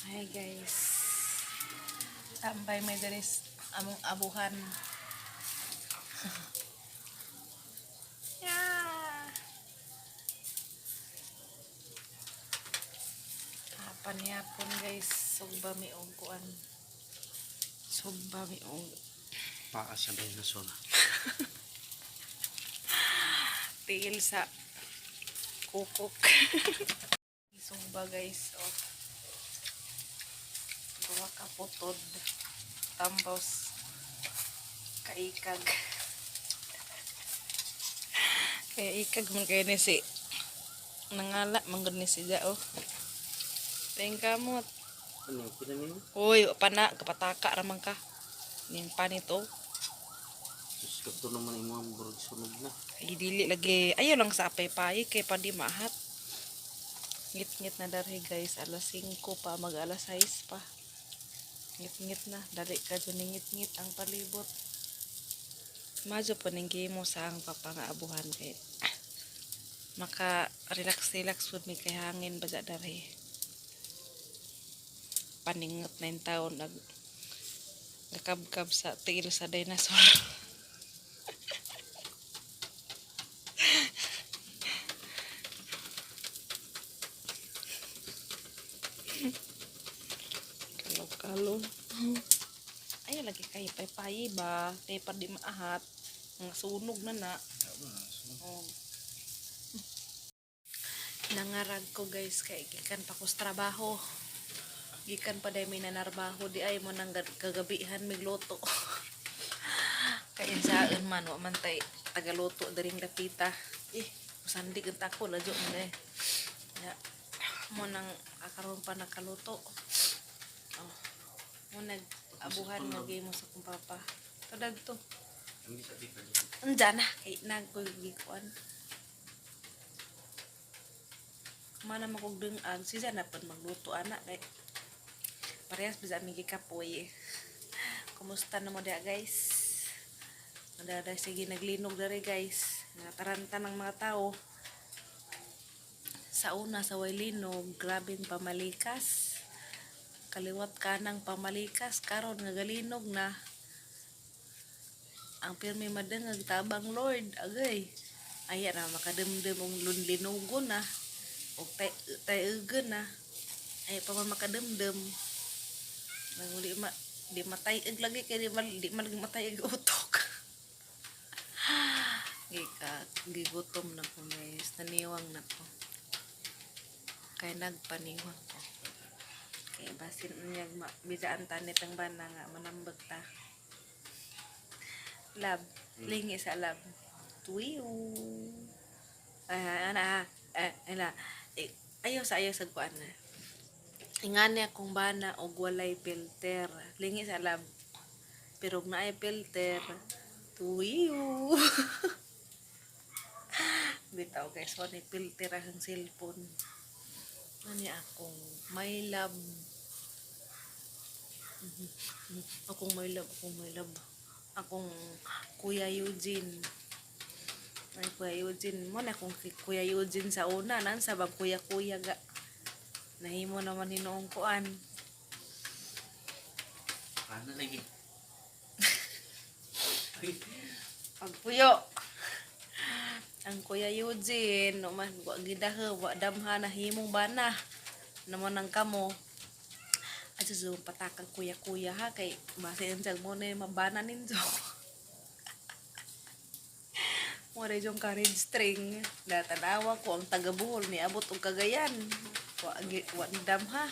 Hi guys. Tambay may daris among abuhan. Yeah. Kapan yapon guys, sugba mi og kuan. Sugba mi og Paa sa dinosaur. tiil sa kukok. Sugba guys, oh. Duwa ka putod. Tambos kaikag. Kaya ikag man kayo ni si nangala manggod ni si oh. Teng kamot. Ano yung pinamili? Uy, pana kapataka ramang ka. Ning panito. Sus, kato naman yung mga burog sunog na. Ay dili lagi. Ayo lang sa apay-pay kay pa di mahat. Ngit-ngit na dari guys, alas 5 pa, mag alas 6 pa. Ngit-ngit na, dari ka dyan ngit-ngit ang palibot. Madyo po ninggi mo sa ang papangaabuhan kay maka relax food may kay hangin ba dari. Paningot na yung taon nagkabkab sa tiil sa dinosaur. Kalog-kalog. Ay lagi kay pay-pay ba? Kay pa di maahat. Nga sunog na na. Oh. Nangarag ko guys kay gikan pa ko sa trabaho. Gikan pa day may nanarbaho di ay mo nang kagabihan migluto. Kaya saan man wa man tay tagaluto daring lapita. Musandig ang tako ladyo mo eh. Ya, mo nang akaroon pa nakaluto. Oh. Mo nag-abuhan nga mo sa kong papa. Tadag to. Andyan na. Kaya nagkukuan. Mana makugdeng ag. Sisa na pa magluto anak. Kaya parehas bisa migi kapoy. Kumusta na mo dia guys? Nadaday sige naglinog dari guys. Nataranta ng mga tao. Sa una sa way linog. Grabing pamalikas. Kaliwat kanang pamalikas. Karon nga galinog na. Ang pirmi madengag tabang Lord. Agay. Ayan na makademdem ang linugon na. O tayo na. Ay pa man makademdem. Nanguli di matay lagi kay di man matay utok. Gigutom na ko guys. Naniwang na ko. Kaya nagpaniwang ko. Kaya basin niya bisaan tanit ang bana nga manambag ta. Lab. Lingi sa lab. Tuyo. Ayaw sa kuan na. Ingani akong bana og walay filter. Lingi sa lab. Pero na ay filter. Tuyo. Bitaw guys, wala filter ang cellphone. Ani akong my love. Akong my love. Akong Kuya Eugene. Ay Kuya Eugene mo na akong Kuya Eugene sa una nan sa bang kuya ga. Nahimo naman hinoong kuan. Ano lagi? Pagpuyo. Ang Kuya Eugene, no man wa gidahe, wa damha na himong bana. Naman ang kamo. At sa patakang kuya ha kay base ang mo na mabana ninyo. Mura yung courage string. Natanawa ko ang taga-Bohol ni abot og Cagayan. Wa ni damha.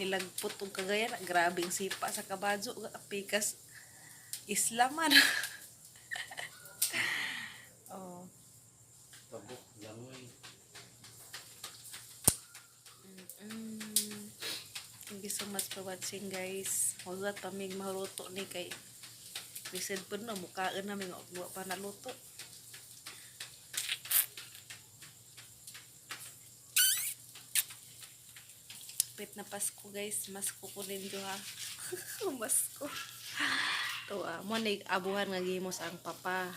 Nilagpot og Cagayan. Grabing sipa sa kabadyo. Pikas Islaman. Oh. Tabok, langoy. Thank you so much for watching guys. Huwag pamig maluto ni kay lisod po na mukhaan namin wa pa naluto. Pit na Pasko guys. Masko ko ninyo ha. Masko. To mo ni abuhan nga gimos ang papa.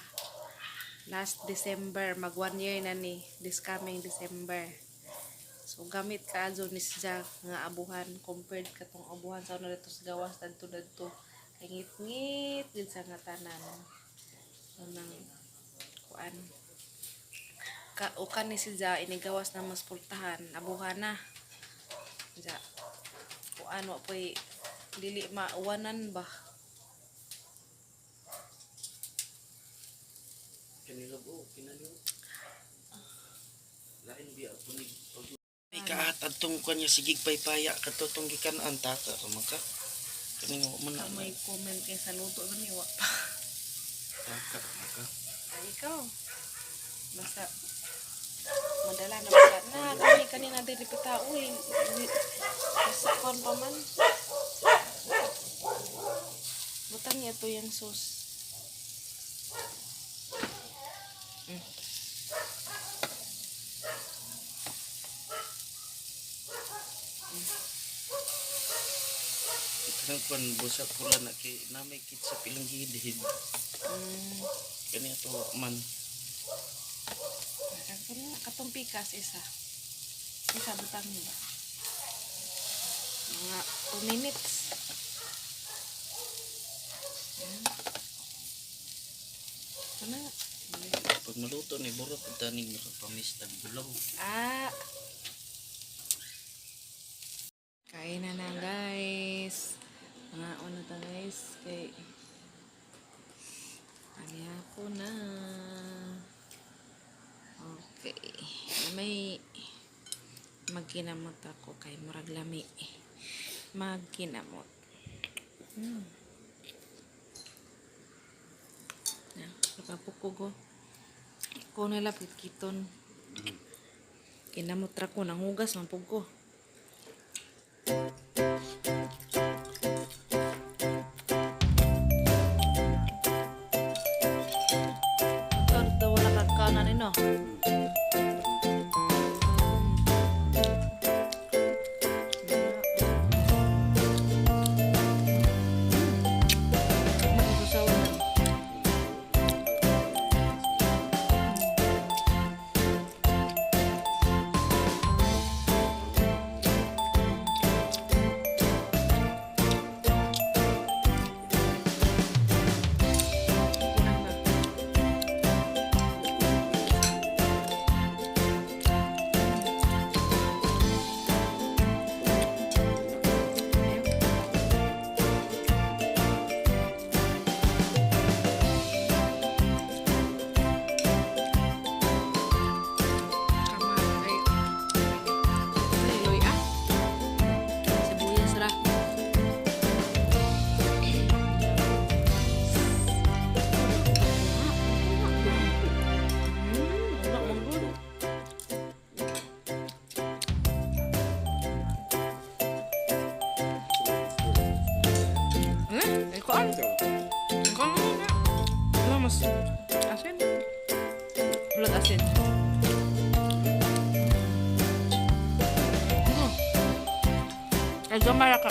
Last December, mag 1 year na ni. This coming December. So gamit kaadyo ni siya nga abuhan compared katong abuhan sa una dito sa gawas dadto kay ngit-ngit gid sa nga tanan. So nang kuan ukan ni siya inigawas na mas pultahan abuhan na. Ja kuan wa poy dili mauwanan ba. Kanila po, kinaliw. Lain biya po ni... May kaatad tong kanya sigig paypaya katotong gikanaan taka ka maka. Kaning man na. May comment kay sa luto gani wa pa. Taka maka. Ay ikaw. Basta madala na basta na kami kanina dili pita uy. Basta kon pa man. Butang niya to yung sauce. Kanang pan busa pula na kay namay kit sa pilang gilid. Kani ato man. Katong pikas isa. Isa butang niya. Mga 2 minutes. Ano? Pag maluto ni burot ug tanig makapamistag bulaw. Kain na guys. Mga ano ta guys kay aniya ko na. Okay. May magkinamot ako kay murag lami. Magkinamot. Na, napapukog ko. Ko nalapit kiton. Kinamot ra ko nang hugas man pug ko. Wala kakanan nino. Mas asin. Ulat asin. Ay, gamay ka